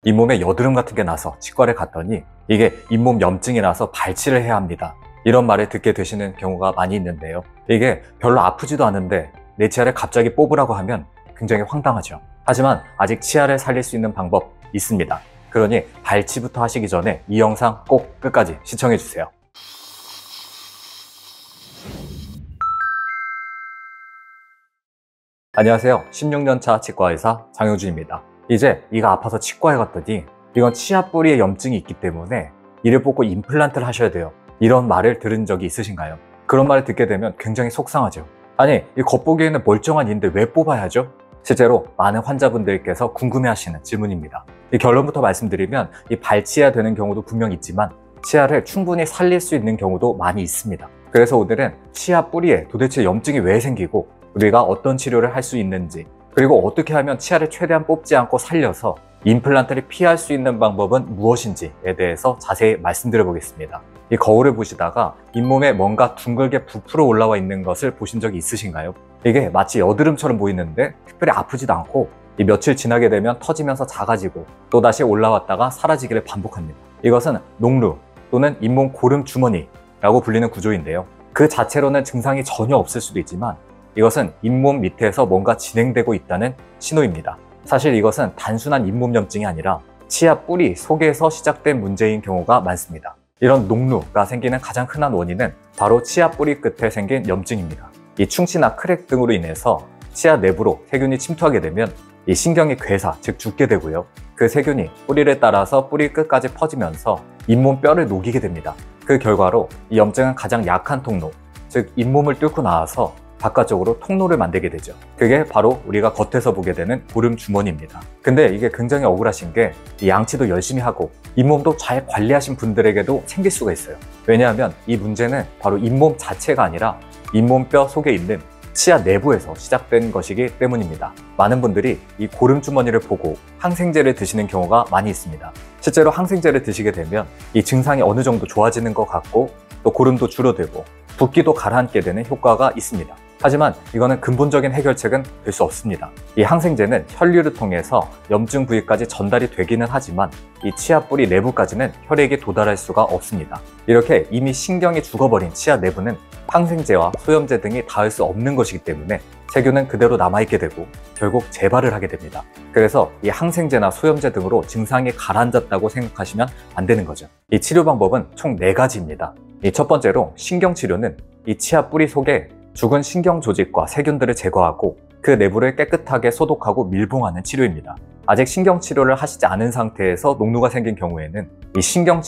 잇몸에 여드름 같은 게 나서 치과를 갔더니 이게 잇몸 염증이 나서 발치를 해야 합니다. 이런 말을 듣게 되시는 경우가 많이 있는데요. 이게 별로 아프지도 않은데 내 치아를 갑자기 뽑으라고 하면 굉장히 황당하죠. 하지만 아직 치아를 살릴 수 있는 방법 있습니다. 그러니 발치부터 하시기 전에 이 영상 꼭 끝까지 시청해주세요. 안녕하세요. 16년차 치과의사 장효준입니다. 이제 이가 아파서 치과에 갔더니 이건 치아 뿌리에 염증이 있기 때문에 이를 뽑고 임플란트를 하셔야 돼요. 이런 말을 들은 적이 있으신가요? 그런 말을 듣게 되면 굉장히 속상하죠. 아니, 이 겉보기에는 멀쩡한 이인데 왜 뽑아야 하죠? 실제로 많은 환자분들께서 궁금해하시는 질문입니다. 이 결론부터 말씀드리면 이 발치해야 되는 경우도 분명 있지만 치아를 충분히 살릴 수 있는 경우도 많이 있습니다. 그래서 오늘은 치아 뿌리에 도대체 염증이 왜 생기고 우리가 어떤 치료를 할 수 있는지, 그리고 어떻게 하면 치아를 최대한 뽑지 않고 살려서 임플란트를 피할 수 있는 방법은 무엇인지에 대해서 자세히 말씀드려 보겠습니다. 이 거울을 보시다가 잇몸에 뭔가 둥글게 부풀어 올라와 있는 것을 보신 적이 있으신가요? 이게 마치 여드름처럼 보이는데 특별히 아프지도 않고 이 며칠 지나게 되면 터지면서 작아지고 또다시 올라왔다가 사라지기를 반복합니다. 이것은 녹루 또는 잇몸 고름 주머니라고 불리는 구조인데요. 그 자체로는 증상이 전혀 없을 수도 있지만 이것은 잇몸 밑에서 뭔가 진행되고 있다는 신호입니다. 사실 이것은 단순한 잇몸 염증이 아니라 치아 뿌리 속에서 시작된 문제인 경우가 많습니다. 이런 녹루가 생기는 가장 흔한 원인은 바로 치아 뿌리 끝에 생긴 염증입니다. 이 충치나 크랙 등으로 인해서 치아 내부로 세균이 침투하게 되면 이 신경이 괴사, 즉 죽게 되고요. 그 세균이 뿌리를 따라서 뿌리 끝까지 퍼지면서 잇몸 뼈를 녹이게 됩니다. 그 결과로 이 염증은 가장 약한 통로, 즉 잇몸을 뚫고 나와서 바깥쪽으로 통로를 만들게 되죠. 그게 바로 우리가 겉에서 보게 되는 고름 주머니입니다. 근데 이게 굉장히 억울하신 게 이 양치도 열심히 하고 잇몸도 잘 관리하신 분들에게도 생길 수가 있어요. 왜냐하면 이 문제는 바로 잇몸 자체가 아니라 잇몸뼈 속에 있는 치아 내부에서 시작된 것이기 때문입니다. 많은 분들이 이 고름 주머니를 보고 항생제를 드시는 경우가 많이 있습니다. 실제로 항생제를 드시게 되면 이 증상이 어느 정도 좋아지는 것 같고 또 고름도 줄어들고 붓기도 가라앉게 되는 효과가 있습니다. 하지만 이거는 근본적인 해결책은 될 수 없습니다. 이 항생제는 혈류를 통해서 염증 부위까지 전달이 되기는 하지만 이 치아 뿌리 내부까지는 혈액이 도달할 수가 없습니다. 이렇게 이미 신경이 죽어버린 치아 내부는 항생제와 소염제 등이 닿을 수 없는 것이기 때문에 세균은 그대로 남아있게 되고 결국 재발을 하게 됩니다. 그래서 이 항생제나 소염제 등으로 증상이 가라앉았다고 생각하시면 안 되는 거죠. 이 치료 방법은 총 4가지입니다. 이 첫 번째로 신경치료는 이 치아 뿌리 속에 죽은 신경 조직과 세균들을 제거하고 그 내부를 깨끗하게 소독하고 밀봉하는 치료입니다. 아직 신경치료를 하시지 않은 상태에서 녹루가 생긴 경우에는 이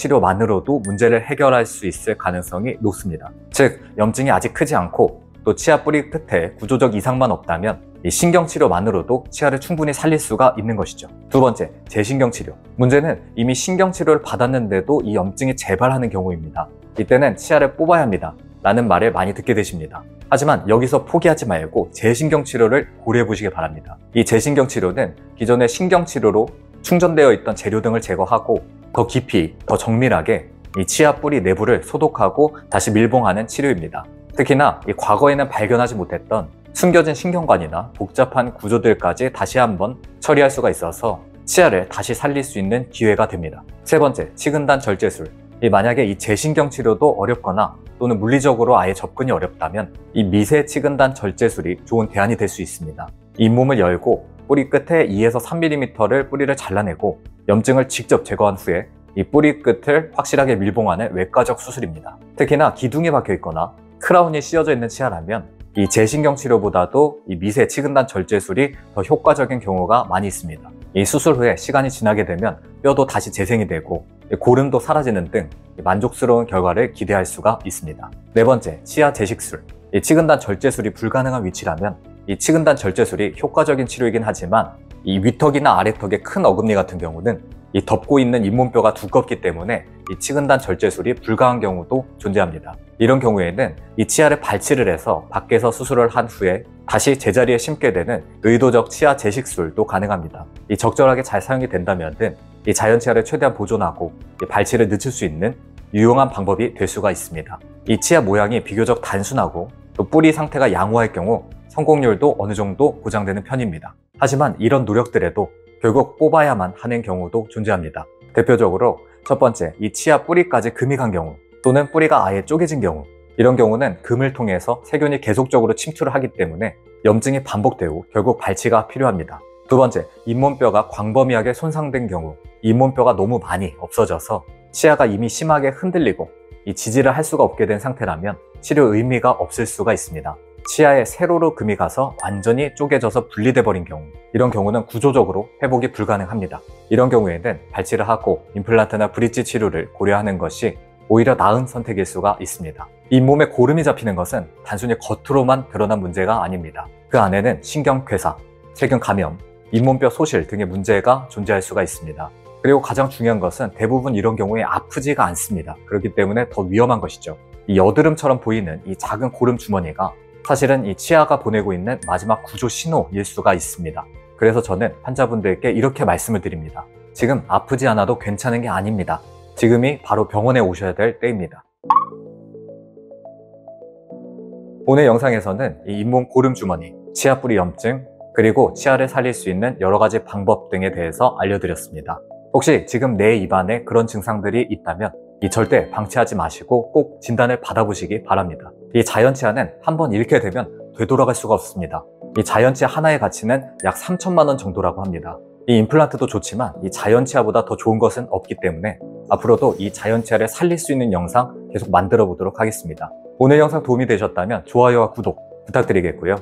신경치료만으로도 문제를 해결할 수 있을 가능성이 높습니다. 즉, 염증이 아직 크지 않고 또 치아 뿌리 끝에 구조적 이상만 없다면 이 신경치료만으로도 치아를 충분히 살릴 수가 있는 것이죠. 두 번째, 재신경치료. 문제는 이미 신경치료를 받았는데도 이 염증이 재발하는 경우입니다. 이때는 치아를 뽑아야 합니다 라는 말을 많이 듣게 되십니다. 하지만 여기서 포기하지 말고 재신경치료를 고려해 보시기 바랍니다. 이 재신경치료는 기존의 신경치료로 충전되어 있던 재료 등을 제거하고 더 깊이, 더 정밀하게 이 치아 뿌리 내부를 소독하고 다시 밀봉하는 치료입니다. 특히나 이 과거에는 발견하지 못했던 숨겨진 신경관이나 복잡한 구조들까지 다시 한번 처리할 수가 있어서 치아를 다시 살릴 수 있는 기회가 됩니다. 세 번째, 치근단 절제술. 만약에 이 재신경 치료도 어렵거나 또는 물리적으로 아예 접근이 어렵다면 이 미세 치근단 절제술이 좋은 대안이 될 수 있습니다. 잇몸을 열고 뿌리 끝에 2에서 3mm를 뿌리를 잘라내고 염증을 직접 제거한 후에 이 뿌리 끝을 확실하게 밀봉하는 외과적 수술입니다. 특히나 기둥이 박혀 있거나 크라운이 씌어져 있는 치아라면 이 재신경 치료보다도 이 미세 치근단 절제술이 더 효과적인 경우가 많이 있습니다. 이 수술 후에 시간이 지나게 되면 뼈도 다시 재생이 되고 고름도 사라지는 등 만족스러운 결과를 기대할 수가 있습니다. 네 번째, 치아 재식술. 이 치근단 절제술이 불가능한 위치라면 이 치근단 절제술이 효과적인 치료이긴 하지만 이 위턱이나 아래턱의 큰 어금니 같은 경우는 이 덮고 있는 잇몸뼈가 두껍기 때문에 이 치근단 절제술이 불가한 경우도 존재합니다. 이런 경우에는 이 치아를 발치를 해서 밖에서 수술을 한 후에 다시 제자리에 심게 되는 의도적 치아 재식술도 가능합니다. 이 적절하게 잘 사용이 된다면 이 자연 치아를 최대한 보존하고 이 발치를 늦출 수 있는 유용한 방법이 될 수가 있습니다. 이 치아 모양이 비교적 단순하고 또 뿌리 상태가 양호할 경우 성공률도 어느 정도 보장되는 편입니다. 하지만 이런 노력들에도 결국 뽑아야만 하는 경우도 존재합니다. 대표적으로 첫 번째, 이 치아 뿌리까지 금이 간 경우, 또는 뿌리가 아예 쪼개진 경우, 이런 경우는 금을 통해서 세균이 계속적으로 침투를 하기 때문에 염증이 반복되고 결국 발치가 필요합니다. 두 번째, 잇몸뼈가 광범위하게 손상된 경우, 잇몸뼈가 너무 많이 없어져서 치아가 이미 심하게 흔들리고 이 지지를 할 수가 없게 된 상태라면 치료 의미가 없을 수가 있습니다. 치아에 세로로 금이 가서 완전히 쪼개져서 분리돼 버린 경우, 이런 경우는 구조적으로 회복이 불가능합니다. 이런 경우에는 발치를 하고 임플란트나 브릿지 치료를 고려하는 것이 오히려 나은 선택일 수가 있습니다. 잇몸에 고름이 잡히는 것은 단순히 겉으로만 드러난 문제가 아닙니다. 그 안에는 신경괴사, 세균 감염, 잇몸뼈 소실 등의 문제가 존재할 수가 있습니다. 그리고 가장 중요한 것은 대부분 이런 경우에 아프지가 않습니다. 그렇기 때문에 더 위험한 것이죠. 이 여드름처럼 보이는 이 작은 고름 주머니가 사실은 이 치아가 보내고 있는 마지막 구조 신호일 수가 있습니다. 그래서 저는 환자분들께 이렇게 말씀을 드립니다. 지금 아프지 않아도 괜찮은 게 아닙니다. 지금이 바로 병원에 오셔야 될 때입니다. 오늘 영상에서는 이 잇몸 고름 주머니, 치아 뿌리 염증, 그리고 치아를 살릴 수 있는 여러 가지 방법 등에 대해서 알려드렸습니다. 혹시 지금 내 입안에 그런 증상들이 있다면 절대 방치하지 마시고 꼭 진단을 받아보시기 바랍니다. 이 자연치아는 한번 잃게 되면 되돌아갈 수가 없습니다. 이 자연치아 하나의 가치는 약 3천만 원 정도라고 합니다. 이 임플란트도 좋지만 이 자연치아보다 더 좋은 것은 없기 때문에 앞으로도 이 자연치아를 살릴 수 있는 영상 계속 만들어 보도록 하겠습니다. 오늘 영상 도움이 되셨다면 좋아요와 구독 부탁드리겠고요.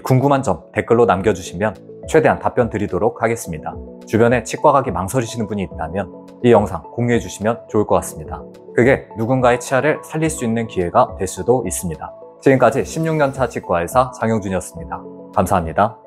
궁금한 점 댓글로 남겨주시면 최대한 답변 드리도록 하겠습니다. 주변에 치과 가기 망설이시는 분이 있다면 이 영상 공유해 주시면 좋을 것 같습니다. 그게 누군가의 치아를 살릴 수 있는 기회가 될 수도 있습니다. 지금까지 16년차 치과의사 장영준이었습니다. 감사합니다.